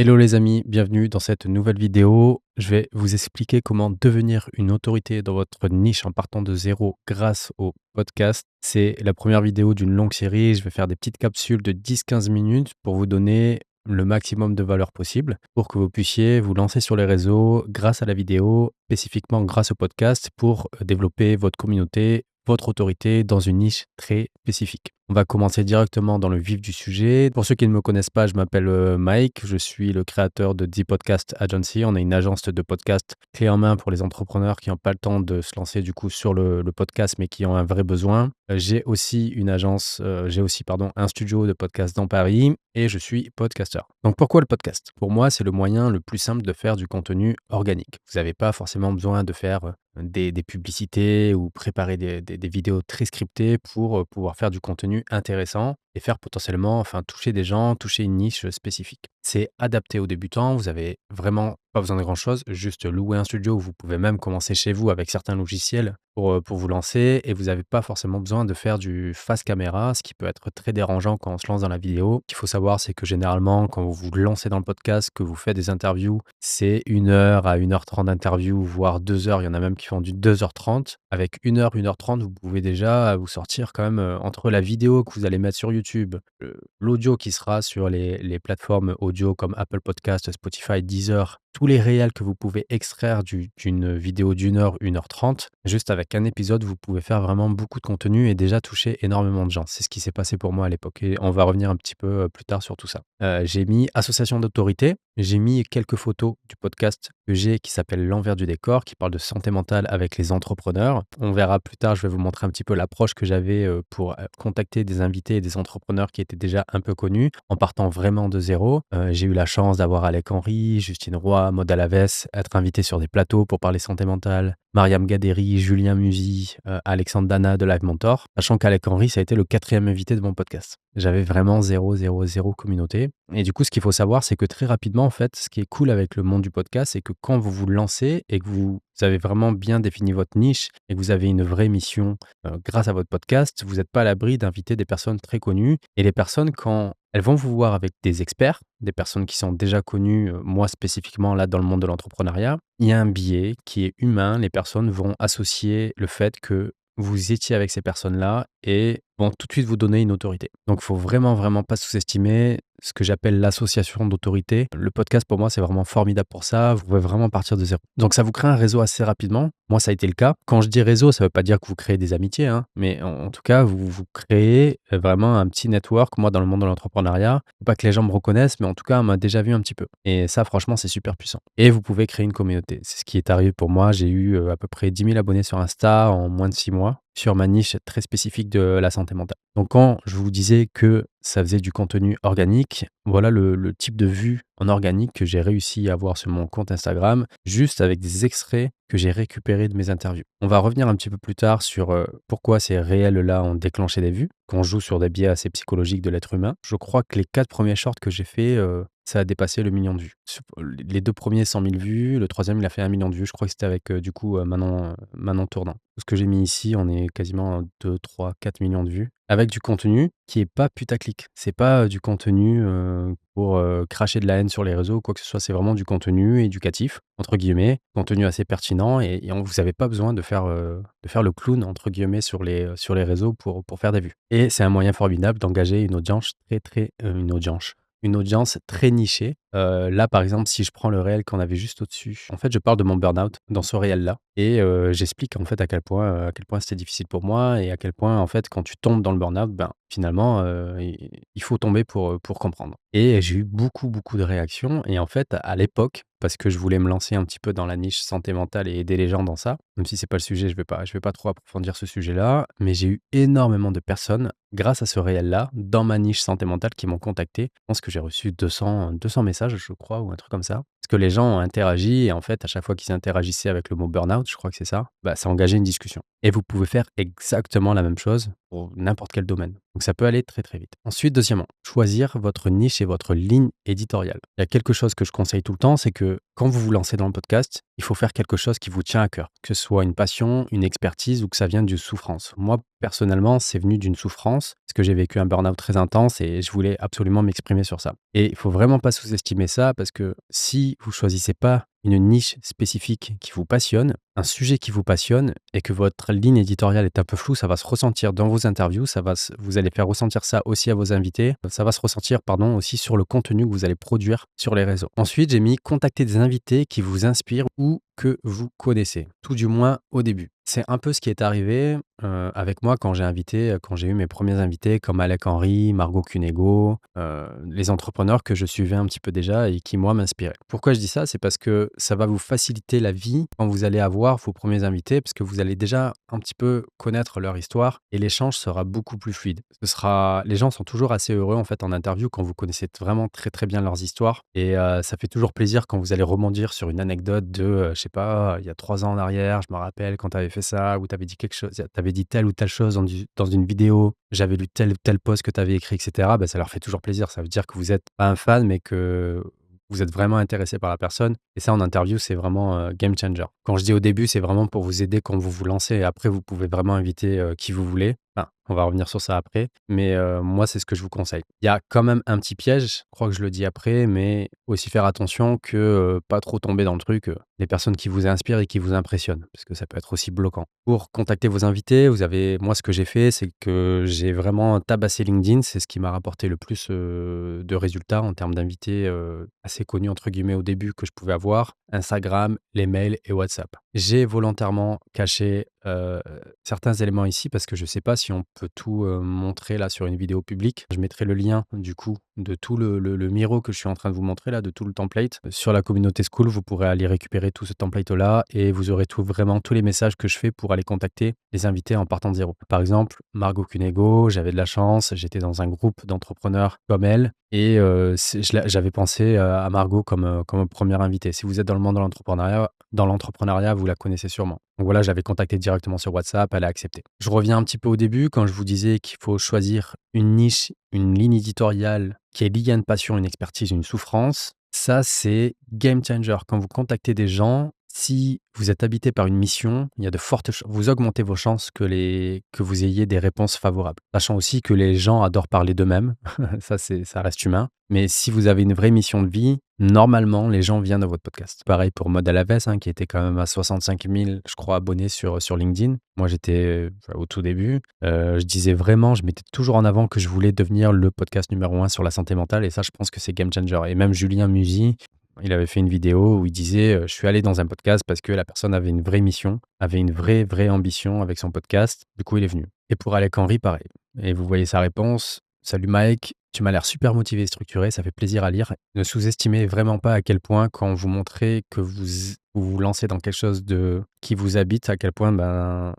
Hello les amis, bienvenue dans cette nouvelle vidéo. Je vais vous expliquer comment devenir une autorité dans votre niche en partant de zéro grâce au podcast. C'est la première vidéo d'une longue série. Je vais faire des petites capsules de 10-15 minutes pour vous donner le maximum de valeur possible pour que vous puissiez vous lancer sur les réseaux grâce à la vidéo, spécifiquement grâce au podcast pour développer votre communauté, votre autorité dans une niche très spécifique. On va commencer directement dans le vif du sujet. Pour ceux qui ne me connaissent pas, je m'appelle Mike, je suis le créateur de The Podcast Agency. On est une agence de podcast clé en main pour les entrepreneurs qui n'ont pas le temps de se lancer du coup sur le podcast, mais qui ont un vrai besoin. J'ai aussi un studio de podcast dans Paris et je suis podcasteur. Donc pourquoi le podcast? Pour moi, c'est le moyen le plus simple de faire du contenu organique. Vous n'avez pas forcément besoin de faire des publicités ou préparer des vidéos très scriptées pour pouvoir faire du contenu intéressant et faire potentiellement, enfin toucher des gens, toucher une niche spécifique. C'est adapté aux débutants, vous avez vraiment pas besoin de grand-chose, juste louer un studio, vous pouvez même commencer chez vous avec certains logiciels pour vous lancer et vous n'avez pas forcément besoin de faire du face caméra, ce qui peut être très dérangeant quand on se lance dans la vidéo. Ce qu'il faut savoir, c'est que généralement, quand vous vous lancez dans le podcast, que vous faites des interviews, c'est 1 heure à 1 h 30 d'interview, voire 2 heures. Il y en a même qui font du 2 h 30. Avec 1 heure, 1 h 30, vous pouvez déjà vous sortir quand même entre la vidéo que vous allez mettre sur YouTube, l'audio qui sera sur les plateformes audio comme Apple Podcast, Spotify, Deezer, tous les réels que vous pouvez extraire d'une vidéo d'1 heure, 1 h 30. Juste avec un épisode, vous pouvez faire vraiment beaucoup de contenu et déjà toucher énormément de gens. C'est ce qui s'est passé pour moi à l'époque et on va revenir un petit peu plus tard sur tout ça. J'ai mis association d'autorité, j'ai mis quelques photos du podcast que j'ai qui s'appelle L'envers du décor, qui parle de santé mentale avec les entrepreneurs. On verra plus tard, je vais vous montrer un petit peu l'approche que j'avais pour contacter des invités et des entrepreneurs qui étaient déjà un peu connus en partant vraiment de zéro. J'ai eu la chance d'avoir Alec Henry, Justine Roy, Maud Alaves, être invité sur des plateaux pour parler santé mentale. Mariam Gaderi, Julien Musi, Alexandre Dana de Live Mentor, sachant qu'Alec Henry, ça a été le 4e invité de mon podcast. J'avais vraiment zéro communauté. Et du coup, ce qu'il faut savoir, c'est que très rapidement, en fait, ce qui est cool avec le monde du podcast, c'est que quand vous vous lancez et que vous avez vraiment bien défini votre niche et que vous avez une vraie mission grâce à votre podcast, vous n'êtes pas à l'abri d'inviter des personnes très connues. Et les personnes, quand elles vont vous voir avec des experts, des personnes qui sont déjà connues, moi spécifiquement là dans le monde de l'entrepreneuriat, il y a un biais qui est humain. Les personnes vont associer le fait que vous étiez avec ces personnes-là et vont tout de suite vous donner une autorité. Donc il faut vraiment pas sous-estimer ce que j'appelle l'association d'autorité. Le podcast pour moi c'est vraiment formidable pour ça, vous pouvez vraiment partir de zéro. Donc ça vous crée un réseau assez rapidement. Moi ça a été le cas. Quand je dis réseau, ça ne veut pas dire que vous créez des amitiés, hein, mais en tout cas vous créez vraiment un petit network. Moi dans le monde de l'entrepreneuriat, faut pas que les gens me reconnaissent, mais en tout cas on m'a déjà vu un petit peu. Et ça franchement c'est super puissant. Et vous pouvez créer une communauté. C'est ce qui est arrivé pour moi. J'ai eu à peu près 10 000 abonnés sur Insta en moins de 6 mois sur ma niche très spécifique de la santé mentale. Donc quand je vous disais que ça faisait du contenu organique, voilà le type de vue en organique que j'ai réussi à avoir sur mon compte Instagram, juste avec des extraits que j'ai récupérés de mes interviews. On va revenir un petit peu plus tard sur pourquoi ces réels-là ont déclenché des vues, qu'on joue sur des biais assez psychologiques de l'être humain. Je crois que les 4 premiers shorts que j'ai faits, ça a dépassé le million de vues. Les 2 premiers 100 000 vues, le troisième il a fait 1 million de vues. Je crois que c'était avec Manon Tournant. Ce que j'ai mis ici, on est quasiment à 2, 3, 4 millions de vues avec du contenu qui est pas putaclic. C'est pas du contenu pour cracher de la haine sur les réseaux ou quoi que ce soit. C'est vraiment du contenu éducatif, entre guillemets, contenu assez pertinent vous n'avez pas besoin de faire le clown, entre guillemets, sur les réseaux pour faire des vues. Et c'est un moyen formidable d'engager une audience une audience très nichée. Là, par exemple, si je prends le réel qu'on avait juste au-dessus, en fait, je parle de mon burn-out dans ce réel-là et j'explique en fait à quel point c'était difficile pour moi et à quel point, en fait, quand tu tombes dans le burn-out, ben, finalement, il faut tomber pour comprendre. Et j'ai eu beaucoup de réactions et en fait, à l'époque, parce que je voulais me lancer un petit peu dans la niche santé mentale et aider les gens dans ça, même si c'est pas le sujet, je vais pas trop approfondir ce sujet-là, mais j'ai eu énormément de personnes grâce à ce réel-là, dans ma niche santé mentale, qui m'ont contacté. Je pense que j'ai reçu 200 messages, je crois, ou un truc comme ça. Parce que les gens ont interagi et en fait, à chaque fois qu'ils interagissaient avec le mot burn-out, je crois que c'est ça, bah, ça engageait une discussion. Et vous pouvez faire exactement la même chose pour n'importe quel domaine. Donc ça peut aller très vite. Ensuite, deuxièmement, choisir votre niche et votre ligne éditoriale. Il y a quelque chose que je conseille tout le temps, c'est que quand vous vous lancez dans le podcast, il faut faire quelque chose qui vous tient à cœur, que ce soit une passion, une expertise ou que ça vienne d'une souffrance. Moi, personnellement, c'est venu d'une souffrance, parce que j'ai vécu un burn-out très intense et je voulais absolument m'exprimer sur ça. Et il faut vraiment pas sous-estimer ça parce que si vous choisissez pas une niche spécifique qui vous passionne, un sujet qui vous passionne et que votre ligne éditoriale est un peu floue, ça va se ressentir dans vos interviews, vous allez faire ressentir ça aussi à vos invités, ça va se ressentir, pardon, aussi sur le contenu que vous allez produire sur les réseaux. Ensuite, j'ai mis contacter des invités qui vous inspirent ou que vous connaissez, tout du moins au début. C'est un peu ce qui est arrivé avec moi quand quand j'ai eu mes premiers invités comme Alec Henry, Margot Cunego, les entrepreneurs que je suivais un petit peu déjà et qui, moi, m'inspiraient. Pourquoi je dis ça? C'est parce que ça va vous faciliter la vie quand vous allez avoir vos premiers invités, parce que vous allez déjà un petit peu connaître leur histoire et l'échange sera beaucoup plus fluide. Les gens sont toujours assez heureux en fait en interview quand vous connaissez vraiment très très bien leurs histoires et ça fait toujours plaisir quand vous allez rebondir sur une anecdote de, je sais pas, il y a 3 ans en arrière, je me rappelle quand tu avais fait ça ou tu avais dit quelque chose, tu avais dit telle ou telle chose dans une vidéo, j'avais lu tel ou tel post que tu avais écrit, et cetera. Bah, ça leur fait toujours plaisir. Ça veut dire que vous êtes pas un fan, mais que vous êtes vraiment intéressé par la personne et ça en interview, c'est vraiment, game changer. Quand je dis au début, c'est vraiment pour vous aider quand vous vous lancez et après vous pouvez vraiment inviter, qui vous voulez. Enfin, on va revenir sur ça après, mais moi, c'est ce que je vous conseille. Il y a quand même un petit piège, je crois que je le dis après, mais aussi faire attention que, pas trop tomber dans le truc, les personnes qui vous inspirent et qui vous impressionnent, parce que ça peut être aussi bloquant. Pour contacter vos invités, moi, ce que j'ai fait, c'est que j'ai vraiment tabassé LinkedIn. C'est ce qui m'a rapporté le plus, de résultats en termes d'invités, assez «connus» entre guillemets au début que je pouvais avoir. Instagram, les mails et WhatsApp. J'ai volontairement caché, certains éléments ici parce que je ne sais pas si on peut tout, montrer là sur une vidéo publique. Je mettrai le lien du coup de tout le miro que je suis en train de vous montrer là, de tout le template. Sur la communauté School, vous pourrez aller récupérer tout ce template là et vous aurez vraiment tous les messages que je fais pour aller contacter les invités en partant de zéro. Par exemple, Margot Cunego, j'avais de la chance, j'étais dans un groupe d'entrepreneurs comme elle et j'avais pensé, à Margot comme première invitée. Si vous êtes dans le monde de l'entrepreneuriat, vous la connaissez sûrement. Donc voilà, j'avais contacté directement sur WhatsApp, elle a accepté. Je reviens un petit peu au début quand je vous disais qu'il faut choisir une niche, une ligne éditoriale qui est liée à une passion, une expertise, une souffrance. Ça, c'est game changer. Quand vous contactez des gens, si vous êtes habité par une mission, il y a de fortes chances, vous augmentez vos chances que vous ayez des réponses favorables. Sachant aussi que les gens adorent parler d'eux-mêmes, ça reste humain. Mais si vous avez une vraie mission de vie, normalement, les gens viennent à votre podcast. Pareil pour Maud Alaves, qui était quand même à 65 000, je crois, abonnés sur LinkedIn. Moi, j'étais au tout début. Je mettais toujours en avant que je voulais devenir le podcast numéro 1 sur la santé mentale. Et ça, je pense que c'est game changer. Et même Julien Musi, il avait fait une vidéo où il disait, je suis allé dans un podcast parce que la personne avait une vraie mission, avait une vraie ambition avec son podcast. Du coup, il est venu. Et pour Alec Henry, pareil. Et vous voyez sa réponse. Salut Mike, tu m'as l'air super motivé et structuré, ça fait plaisir à lire. Ne sous-estimez vraiment pas à quel point quand vous montrez que vous lancez dans quelque chose qui vous habite, à quel point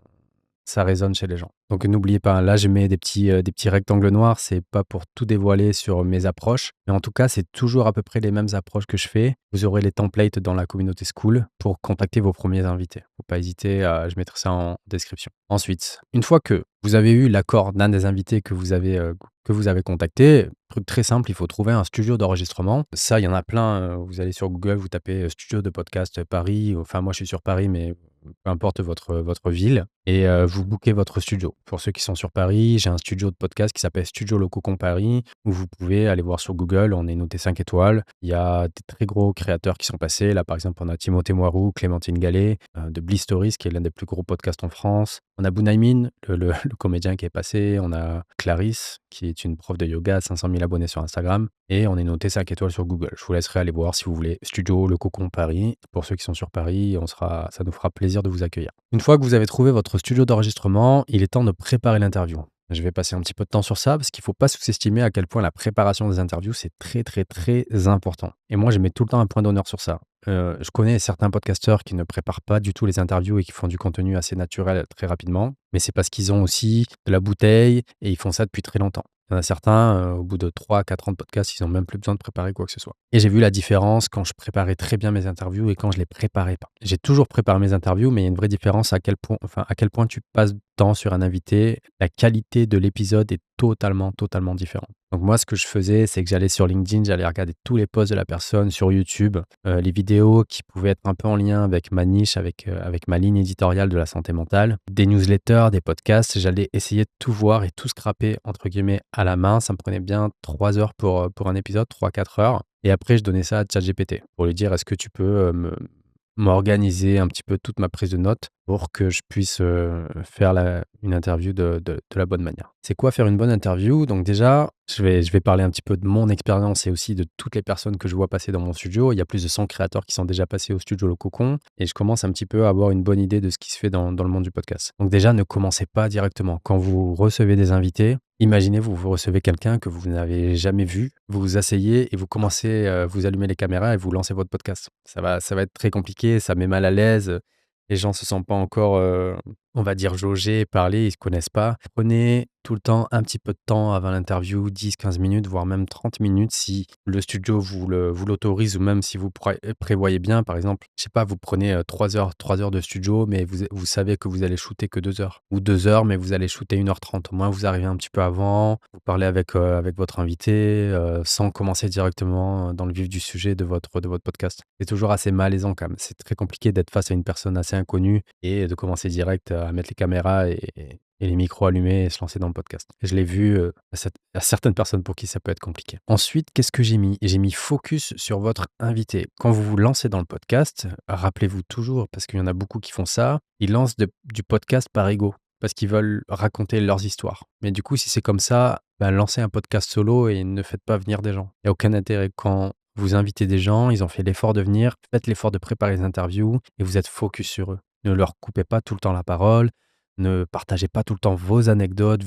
ça résonne chez les gens. Donc n'oubliez pas, là je mets des petits rectangles noirs, c'est pas pour tout dévoiler sur mes approches, mais en tout cas c'est toujours à peu près les mêmes approches que je fais. Vous aurez les templates dans la communauté School pour contacter vos premiers invités. Faut pas hésiter, je mettrai ça en description. Ensuite, une fois que vous avez eu l'accord d'un des invités que vous avez contacté, truc très simple, il faut trouver un studio d'enregistrement. Ça, il y en a plein, vous allez sur Google, vous tapez, studio de podcast Paris, enfin moi je suis sur Paris, mais peu importe votre ville et vous bookez votre studio. Pour ceux qui sont sur Paris, j'ai un studio de podcast qui s'appelle Studio Le Cocon Paris, où vous pouvez aller voir sur Google, on est noté 5 étoiles. Il y a des très gros créateurs qui sont passés. Là, par exemple, on a Timothée Moirou, Clémentine Gallet, de Bliss Stories, qui est l'un des plus gros podcasts en France. On a Bounaïmin, le comédien qui est passé. On a Clarisse, qui est une prof de yoga à 500 000 abonnés sur Instagram. Et on est noté 5 étoiles sur Google. Je vous laisserai aller voir si vous voulez. Studio Le Cocon Paris. Pour ceux qui sont sur Paris, ça nous fera plaisir de vous accueillir. Une fois que vous avez trouvé votre studio d'enregistrement, il est temps de préparer l'interview. Je vais passer un petit peu de temps sur ça parce qu'il ne faut pas sous-estimer à quel point la préparation des interviews, c'est très, très, très important. Et moi, je mets tout le temps un point d'honneur sur ça. Je connais certains podcasteurs qui ne préparent pas du tout les interviews et qui font du contenu assez naturel très rapidement, mais c'est parce qu'ils ont aussi de la bouteille et ils font ça depuis très longtemps. Il y en a certains, au bout de 3-4 ans de podcast, ils n'ont même plus besoin de préparer quoi que ce soit. Et j'ai vu la différence quand je préparais très bien mes interviews et quand je les préparais pas. J'ai toujours préparé mes interviews, mais il y a une vraie différence à quel point tu passes de temps sur un invité. La qualité de l'épisode est totalement différent. Donc moi, ce que je faisais, c'est que j'allais sur LinkedIn, j'allais regarder tous les posts de la personne sur YouTube, les vidéos qui pouvaient être un peu en lien avec ma niche, avec ma ligne éditoriale de la santé mentale, des newsletters, des podcasts. J'allais essayer de tout voir et tout scraper entre guillemets «à la main». Ça me prenait bien 3 heures pour un épisode, 3 4 heures et après je donnais ça à ChatGPT pour lui dire: «Est-ce que tu peux, m'organiser un petit peu toute ma prise de notes pour que je puisse, faire une interview de la bonne manière». C'est quoi faire une bonne interview? Donc déjà, je vais parler un petit peu de mon expérience et aussi de toutes les personnes que je vois passer dans mon studio. Il y a plus de 100 créateurs qui sont déjà passés au studio Le Cocon et je commence un petit peu à avoir une bonne idée de ce qui se fait dans le monde du podcast. Donc déjà, ne commencez pas directement. Quand vous recevez des invités, imaginez vous recevez quelqu'un que vous n'avez jamais vu, vous vous asseyez et vous commencez, vous allumez les caméras et vous lancez votre podcast. Ça va être très compliqué, ça met mal à l'aise, les gens se sentent pas encore, on va dire jaugés, parler, ils se connaissent pas. Prenez tout le temps un petit peu de temps avant l'interview, 10 15 minutes, voire même 30 minutes si le studio vous l'autorise ou même si vous prévoyez bien. Par exemple, je sais pas, vous prenez, 3 heures de studio, mais vous savez que vous allez shooter que 2 heures ou 2 heures, mais vous allez shooter 1 h 30. Au moins, vous arrivez un petit peu avant, vous parlez avec votre invité, sans commencer directement dans le vif du sujet de votre podcast. C'est toujours assez malaisant quand même. C'est très compliqué d'être face à une personne assez inconnue et de commencer direct à mettre les caméras et les micros allumés et se lancer dans le podcast. Je l'ai vu, à certaines personnes pour qui ça peut être compliqué. Ensuite, qu'est-ce que j'ai mis? J'ai mis focus sur votre invité. Quand vous vous lancez dans le podcast, rappelez-vous toujours, parce qu'il y en a beaucoup qui font ça, ils lancent du podcast par ego, parce qu'ils veulent raconter leurs histoires. Mais du coup, si c'est comme ça, bah, lancez un podcast solo et ne faites pas venir des gens. Il y a aucun intérêt. Quand vous invitez des gens, ils ont fait l'effort de venir, faites l'effort de préparer les interviews et vous êtes focus sur eux. Ne leur coupez pas tout le temps la parole, ne partagez pas tout le temps vos anecdotes,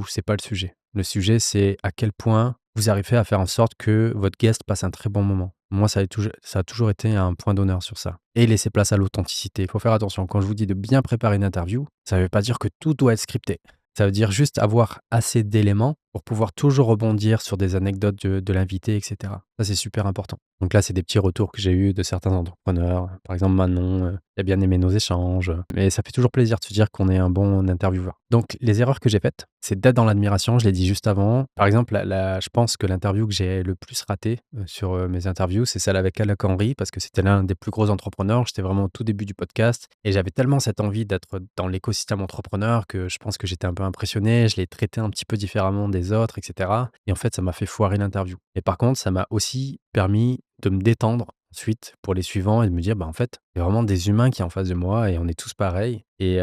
c'est pas le sujet. Le sujet, c'est à quel point vous arrivez à faire en sorte que votre guest passe un très bon moment. Moi, ça a toujours été un point d'honneur sur ça. Et laissez place à l'authenticité. Il faut faire attention. Quand je vous dis de bien préparer une interview, ça ne veut pas dire que tout doit être scripté. Ça veut dire juste avoir assez d'éléments pour pouvoir toujours rebondir sur des anecdotes de l'invité, etc. Ça, c'est super important. Donc là, c'est des petits retours que j'ai eus de certains entrepreneurs. Par exemple, Manon, il a bien aimé nos échanges. Mais ça fait toujours plaisir de se dire qu'on est un bon intervieweur. Donc, les erreurs que j'ai faites, c'est d'être dans l'admiration. Je l'ai dit juste avant. Par exemple, je pense que l'interview que j'ai le plus raté sur mes interviews, c'est celle avec Alec Henry, parce que c'était l'un des plus gros entrepreneurs. J'étais vraiment au tout début du podcast et j'avais tellement cette envie d'être dans l'écosystème entrepreneur que je pense que j'étais un peu impressionné. Je l'ai traité un petit peu différemment des autres, etc. Et en fait, ça m'a fait foirer l'interview. Et par contre, ça m'a aussi permis de me détendre ensuite pour les suivants et de me dire, bah, en fait, il y a vraiment des humains qui sont en face de moi et on est tous pareils. Et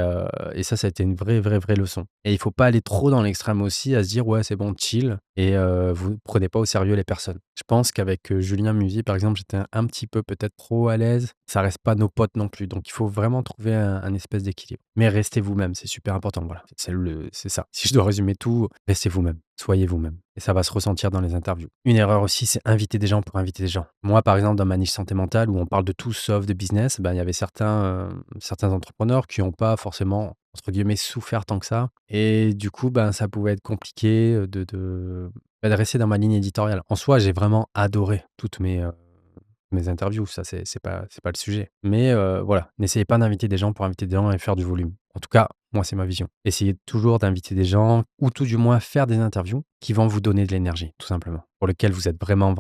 ça a été une vraie leçon. Et il faut pas aller trop dans l'extrême aussi à se dire, ouais, c'est bon, chill. Et vous ne prenez pas au sérieux les personnes. Je pense qu'avec Julien Musi, par exemple, j'étais un petit peu peut-être trop à l'aise. Ça reste pas nos potes non plus. Donc il faut vraiment trouver un espèce d'équilibre. Mais restez vous-même, c'est super important. Voilà, c'est ça. Si je dois résumer tout, restez vous-même. Soyez vous-même. Et ça va se ressentir dans les interviews. Une erreur aussi, c'est inviter des gens pour inviter des gens. Moi, par exemple, dans ma niche santé mentale, où on parle de tout sauf de business, ben, il y avait certains entrepreneurs qui n'ont pas forcément, entre guillemets, souffert tant que ça. Et du coup, ben, ça pouvait être compliqué de rester dans ma ligne éditoriale. En soi, j'ai vraiment adoré toutes mes interviews, ça c'est pas le sujet. Mais voilà, n'essayez pas d'inviter des gens pour inviter des gens et faire du volume. En tout cas, moi, c'est ma vision. Essayez toujours d'inviter des gens ou tout du moins faire des interviews qui vont vous donner de l'énergie, tout simplement, pour lesquelles vous êtes vraiment,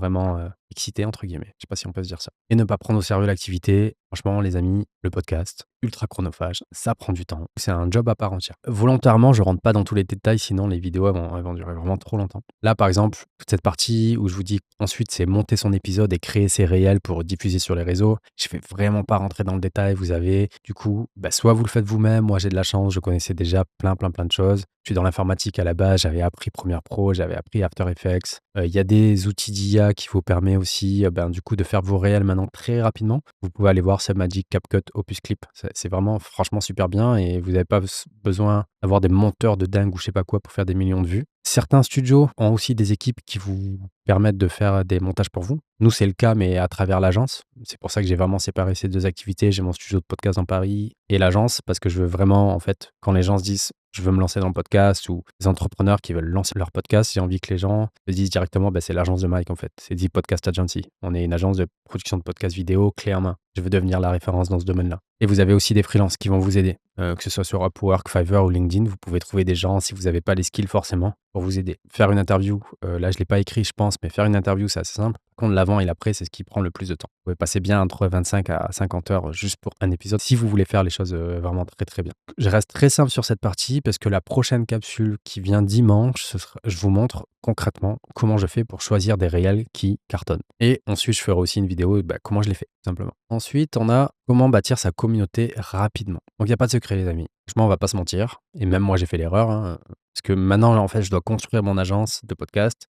«excité» entre guillemets. Je sais pas si on peut se dire ça. Et ne pas prendre au sérieux l'activité. Franchement, les amis, le podcast, ultra chronophage, ça prend du temps. C'est un job à part entière. Volontairement, je rentre pas dans tous les détails, sinon les vidéos elles vont durer vraiment trop longtemps. Là, par exemple, toute cette partie où je vous dis ensuite, c'est monter son épisode et créer ses réels pour diffuser sur les réseaux. Je vais vraiment pas rentrer dans le détail. Vous avez, du coup, bah, soit vous le faites vous-même. Moi, j'ai de la chance, je connaissais déjà plein de choses. Je suis dans l'informatique à la base, j'avais appris Premiere Pro, j'avais appris After Effects. Il y a des outils d'IA qui vous permet aussi, ben, du coup, de faire vos réels maintenant très rapidement. Vous pouvez aller voir Submagic, CapCut, Opus Clip. C'est vraiment franchement super bien et vous n'avez pas besoin d'avoir des monteurs de dingue ou je sais pas quoi pour faire des millions de vues. Certains studios ont aussi des équipes qui vous permettent de faire des montages pour vous. Nous, c'est le cas, mais à travers l'agence. C'est pour ça que j'ai vraiment séparé ces deux activités. J'ai mon studio de podcast dans Paris et l'agence parce que je veux vraiment, en fait, quand les gens se disent je veux me lancer dans le podcast ou les entrepreneurs qui veulent lancer leur podcast, j'ai envie que les gens se disent directement, bah, c'est l'agence de Mike en fait. C'est The Podcast Agency. On est une agence de production de podcasts vidéo clé en main. Je veux devenir la référence dans ce domaine-là. Et vous avez aussi des freelances qui vont vous aider. que ce soit sur Upwork, Fiverr ou LinkedIn, vous pouvez trouver des gens si vous n'avez pas les skills forcément pour vous aider. Faire une interview, là je l'ai pas écrit je pense, mais faire une interview c'est assez simple. Par contre l'avant et l'après, c'est ce qui prend le plus de temps. Vous pouvez passer bien entre 25 à 50 heures juste pour un épisode si vous voulez faire les choses, vraiment très, très bien. Je reste très simple sur cette partie parce que la prochaine capsule qui vient dimanche, je vous montre concrètement comment je fais pour choisir des réels qui cartonnent. Et ensuite, je ferai aussi une vidéo, comment je l'ai fait, tout simplement. Ensuite, on a comment bâtir sa communauté rapidement. Donc, il n'y a pas de secret, les amis. Franchement, on va pas se mentir. Et même moi, j'ai fait l'erreur, hein, parce que maintenant, là, en fait, je dois construire mon agence de podcast,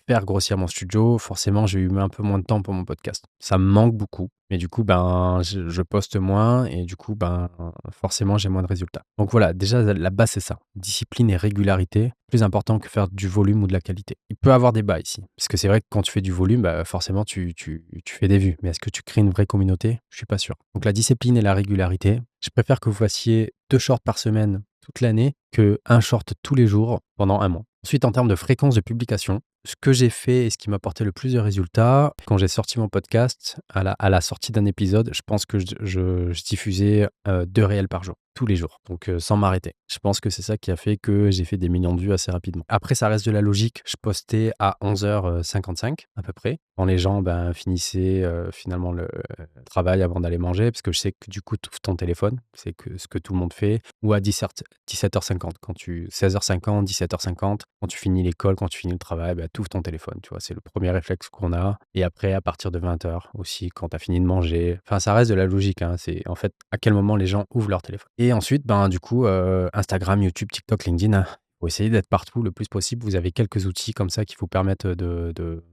faire grossir mon studio. Forcément, j'ai eu un peu moins de temps pour mon podcast. Ça me manque beaucoup. Mais du coup, je poste moins et du coup, forcément, j'ai moins de résultats. Donc voilà, déjà, la base, c'est ça. Discipline et régularité, plus important que faire du volume ou de la qualité. Il peut y avoir des bas ici. Parce que c'est vrai que quand tu fais du volume, forcément, tu fais des vues. Mais est-ce que tu crées une vraie communauté? Je suis pas sûr. Donc la discipline et la régularité, je préfère que vous fassiez 2 shorts par semaine toute l'année que un short tous les jours pendant un mois. Ensuite, en termes de fréquence de publication, ce que j'ai fait et ce qui m'a apporté le plus de résultats, quand j'ai sorti mon podcast, à la sortie d'un épisode, je pense que je diffusais 2 réels par jour, tous les jours, donc sans m'arrêter. Je pense que c'est ça qui a fait que j'ai fait des millions de vues assez rapidement. Après, ça reste de la logique. Je postais à 11h55 à peu près, quand les gens finissaient finalement le travail avant d'aller manger, parce que je sais que du coup, tu ouvres ton téléphone, c'est que ce que tout le monde fait, ou à 17h50, quand tu 16h50, 17h50, quand tu finis l'école, quand tu finis le travail, tu ouvres ton téléphone, tu vois? C'est le premier réflexe qu'on a et après à partir de 20h aussi, quand tu as fini de manger, enfin ça reste de la logique, hein, c'est en fait à quel moment les gens ouvrent leur téléphone et ensuite, du coup, Instagram, YouTube, TikTok, LinkedIn, faut essayer d'être partout le plus possible. Vous avez quelques outils comme ça qui vous permettent, de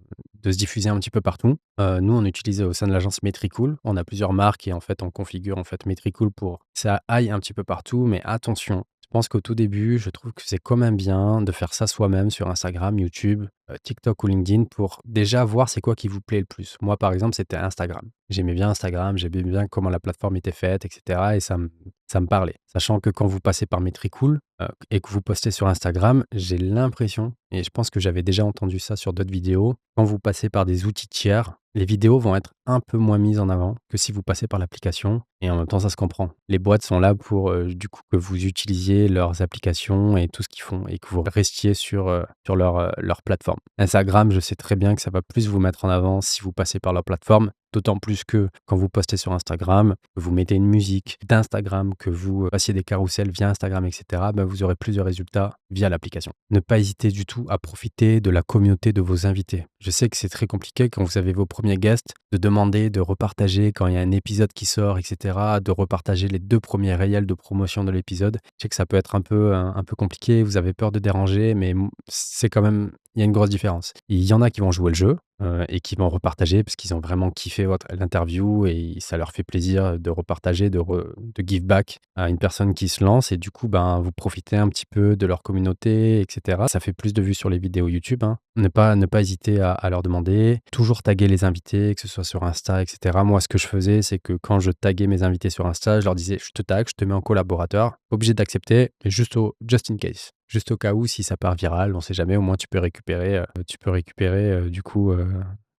se diffuser un petit peu partout. Nous, on utilise au sein de l'agence Metricool. On a plusieurs marques et en fait, on configure en fait Metricool pour que ça aille un petit peu partout. Mais attention, je pense qu'au tout début, je trouve que c'est quand même bien de faire ça soi-même sur Instagram, YouTube, TikTok ou LinkedIn pour déjà voir c'est quoi qui vous plaît le plus. Moi, par exemple, c'était Instagram. J'aimais bien Instagram, j'aimais bien comment la plateforme était faite, etc. Et ça me parlait. Sachant que quand vous passez par Metricool et que vous postez sur Instagram, j'ai l'impression, et je pense que j'avais déjà entendu ça sur d'autres vidéos, quand vous passez par des outils tiers, les vidéos vont être un peu moins mises en avant que si vous passez par l'application et en même temps, ça se comprend. Les boîtes sont là pour, du coup, que vous utilisiez leurs applications et tout ce qu'ils font et que vous restiez sur leur plateforme. Instagram, je sais très bien que ça va plus vous mettre en avant si vous passez par leur plateforme, d'autant plus que quand vous postez sur Instagram, que vous mettez une musique d'Instagram, que vous, passiez des carousels via Instagram et cetera, vous aurez plus de résultats via l'application. Ne pas hésiter du tout à profiter de la communauté de vos invités. Je sais que c'est très compliqué quand vous avez vos premiers guests de demander de repartager quand il y a un épisode qui sort et cetera, de repartager les 2 premiers réels de promotion de l'épisode. Je sais que ça peut être un peu compliqué, vous avez peur de déranger, mais c'est quand même il y a une grosse différence. Il y en a qui vont jouer le jeu, et qui vont repartager parce qu'ils ont vraiment kiffé l'interview et ça leur fait plaisir de repartager, de give back à une personne qui se lance et du coup, vous profitez un petit peu de leur communauté et cetera. Ça fait plus de vues sur les vidéos YouTube, hein. Ne pas hésiter à leur demander. Toujours taguer les invités, que ce soit sur Insta et cetera. Moi, ce que je faisais, c'est que quand je taguais mes invités sur Insta, je leur disais: «Je te tag, je te mets en collaborateur, pas obligé d'accepter, mais just in case». Juste au cas où, si ça part viral, on sait jamais, au moins tu peux récupérer, du coup,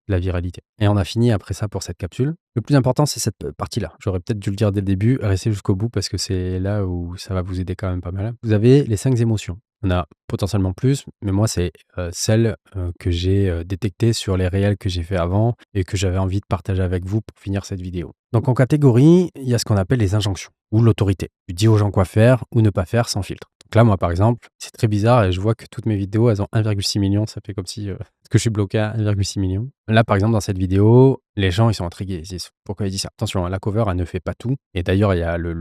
la viralité. Et on a fini après ça pour cette capsule. Le plus important, c'est cette partie-là. J'aurais peut-être dû le dire dès le début, restez jusqu'au bout parce que c'est là où ça va vous aider quand même pas mal. Vous avez les 5 émotions. On a potentiellement plus, mais moi, c'est, celles, que j'ai, détectées sur les réels que j'ai fait avant et que j'avais envie de partager avec vous pour finir cette vidéo. Donc en catégorie, il y a ce qu'on appelle les injonctions ou l'autorité. Tu dis aux gens quoi faire ou ne pas faire sans filtre. Donc là, moi, par exemple, c'est très bizarre et je vois que toutes mes vidéos, elles ont 1,6 million. Ça fait comme si, que je suis bloqué à 1,6 million. Là, par exemple, dans cette vidéo, les gens, ils sont intrigués. Ils se disent: «Pourquoi il dit ça?» Attention, hein, la cover, elle ne fait pas tout et d'ailleurs, il y a le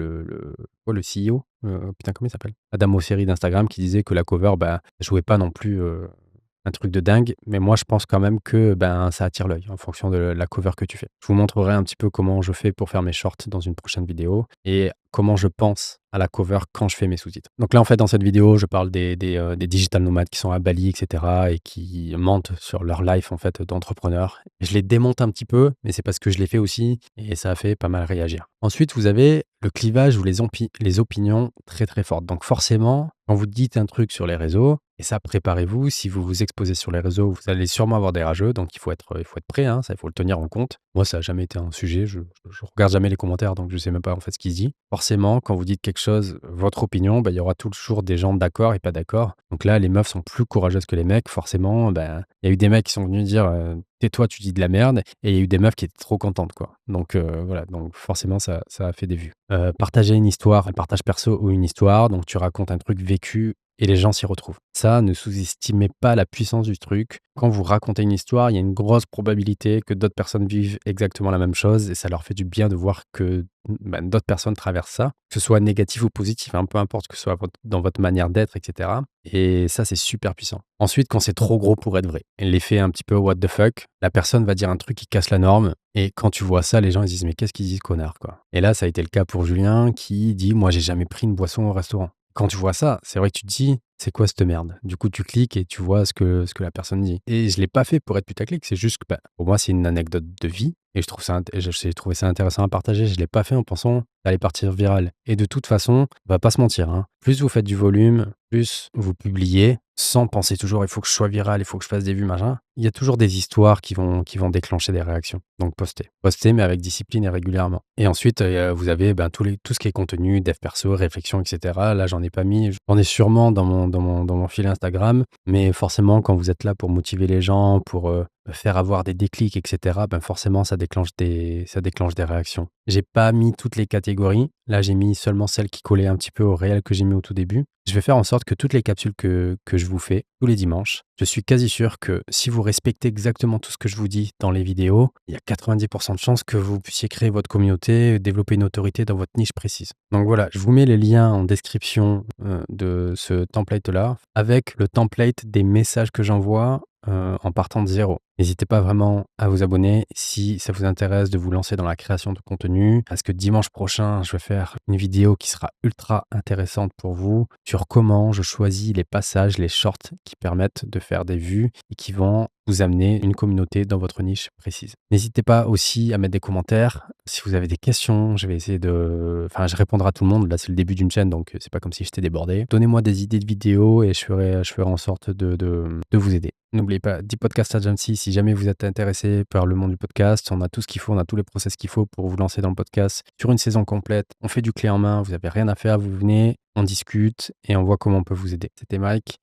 CEO, putain, comment il s'appelle? Adam Mosseri d'Instagram qui disait que la cover, jouait pas non plus, un truc de dingue, mais moi je pense quand même que, ça attire l'œil en fonction de la cover que tu fais. Je vous montrerai un petit peu comment je fais pour faire mes shorts dans une prochaine vidéo et comment je pense à la cover quand je fais mes sous-titres. Donc là, en fait, dans cette vidéo, je parle des digital nomades qui sont à Bali et cetera et qui mentent sur leur life, en fait, d'entrepreneur. Je les démonte un petit peu, mais c'est parce que je l'ai fait aussi et ça a fait pas mal réagir. Ensuite, vous avez le clivage ou les opinions très, très fortes. Donc forcément, quand vous dites un truc sur les réseaux et ça, préparez-vous, si vous vous exposez sur les réseaux, vous allez sûrement avoir des rageux, donc il faut être prêt, hein, ça, il faut le tenir en compte. Moi, ça a jamais été un sujet, je regarde jamais les commentaires, donc je sais même pas, en fait, ce qui se dit. Forcément, quand vous dites quelque quelque chose, votre opinion, bah, il y aura toujours des gens d'accord et pas d'accord. Donc là, les meufs sont plus courageuses que les mecs. Forcément, ben, il y a eu des mecs qui sont venus dire, «Tais-toi, tu dis de la merde» et il y a eu des meufs qui étaient trop contentes, quoi. Donc voilà, donc forcément ça a fait des vues. Partager une histoire, un partage perso ou une histoire, donc tu racontes un truc vécu et les gens s'y retrouvent. Ça, ne sous-estimez pas la puissance du truc. Quand vous racontez une histoire, il y a une grosse probabilité que d'autres personnes vivent exactement la même chose et ça leur fait du bien de voir que, bah, d'autres personnes traversent ça, que ce soit négatif ou positif, hein, peu importe, que ce soit dans votre manière d'être et cetera et ça, c'est super puissant. Ensuite, quand c'est trop gros pour être vrai, l'effet un petit peu what the fuck, la personne va dire un truc qui casse la norme et quand tu vois ça, les gens ils disent: «Mais qu'est-ce qu'ils disent, connard, quoi?» Et là, ça a été le cas pour Julien qui dit: «Moi, j'ai jamais pris une boisson au restaurant». Quand tu vois ça, c'est vrai que tu te dis: «C'est quoi cette merde?» Du coup, tu cliques et tu vois ce que la personne dit et je l'ai pas fait pour être putaclic, c'est juste que, bah, pour moi, c'est une anecdote de vie et je trouve ça int j'ai trouvé ça intéressant à partager. Je l'ai pas fait en pensant: «Ça allait partir viral» et de toute façon, on va pas se mentir, hein, plus vous faites du volume, plus vous publiez, sans penser toujours: «Il faut que je sois viral, il faut que je fasse des vues, machin». Il y a toujours des histoires qui vont déclencher des réactions. Donc postez. Postez, mais avec discipline et régulièrement. Et ensuite, vous avez, ben, tout ce qui est contenu, dev perso, réflexion et cetera. Là, j'en ai pas mis. J'en ai sûrement dans mon fil Instagram, mais forcément, quand vous êtes là pour motiver les gens, pour, faire avoir des déclics et cetera, ben, forcément, ça déclenche des réactions. J'ai pas mis toutes les catégories. Là, j'ai mis seulement celles qui collaient un petit peu au réel que j'ai mis au tout début. Je vais faire en sorte que toutes les capsules que je vous fais tous les dimanches, je suis quasi sûr que si vous respectez exactement tout ce que je vous dis dans les vidéos, il y a 90 de chances que vous puissiez créer votre communauté, développer une autorité dans votre niche précise. Donc voilà, je vous mets les liens en description, de ce template-là, avec le template des messages que j'envoie, en partant de zéro. N'hésitez pas vraiment à vous abonner si ça vous intéresse de vous lancer dans la création de contenu, parce que dimanche prochain, je vais faire une vidéo qui sera ultra intéressante pour vous sur comment je choisis les passages, les shorts qui permettent de faire des vues et qui vont vous amener une communauté dans votre niche précise. N'hésitez pas aussi à mettre des commentaires. Si vous avez des questions, je vais essayer enfin, je répondrai à tout le monde. Là, c'est le début d'une chaîne, donc c'est pas comme si j'étais débordé. Donnez-moi des idées de vidéos et je ferai en sorte de vous aider. N'oubliez pas, 10 podcasts agency, si jamais vous êtes intéressé par le monde du podcast, on a tout ce qu'il faut, on a tous les process qu'il faut pour vous lancer dans le podcast sur une saison complète. On fait du clé en main, vous n'avez rien à faire, vous venez, on discute et on voit comment on peut vous aider. C'était Mike.